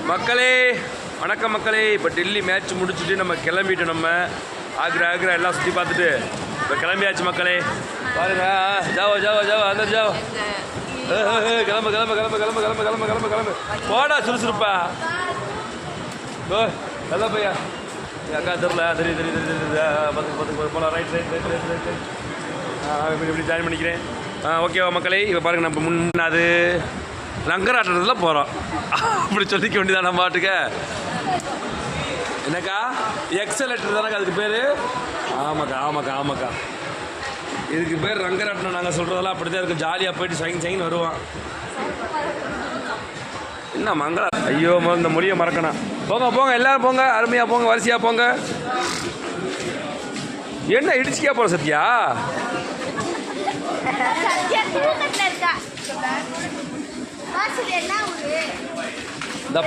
மக்களே வணக்கம் மக்களே. இப்போ டெல்லி மேட்ச் முடிச்சுட்டு நம்ம கிளம்பிட்டோம். நம்ம ஆக்ரா எல்லாம் சுற்றி பார்த்துட்டு இப்போ கிளம்பியாச்சு மக்களே. பாருங்க, ஜாவோ ஜாவோ ஜாவோ அந்த ஜாவோ கிளம்பு கிளம்பு கிளம்பு கிளம்பு கிளம்பு கிளம்பு கிளம்பு கிளம்பு போடா சுறுசுறுப்பா. ஓ நல்லா பையா அக்கா தெரில தெரியும் தெரியும் தெரியும் பார்த்து பார்த்து போகலாம். Right right right right right இப்படி ஜாயின் பண்ணிக்கிறேன். ஓகேவா மக்களே. இப்போ பாருங்கள், நம்ம முன்னாது ரங்கராட்டத்தில் போகிறோம். அப்படி சொல்லிக்க வேண்டியதான் நம்ம பாட்டுக்க. என்னக்கா எக்ஸலேட்டர் தானக்கா அதுக்கு பேர்? ஆமாக்கா ஆமாக்கா ஆமாக்கா, இதுக்கு பேர் ரங்கராட்டனம். நாங்கள் சொல்கிறதெல்லாம் அப்படி தான் இருக்கும். ஜாலியாக போயிட்டு சைன் சைன் வருவான். என்ன மங்களா, ஐயோ இந்த மொழியை மறக்கணும். போங்க போங்க எல்லோரும் போங்க, அருமையாக போங்க, வரிசையாக போங்க. என்ன இடிச்சிக்கா போகிற சத்யா? இந்த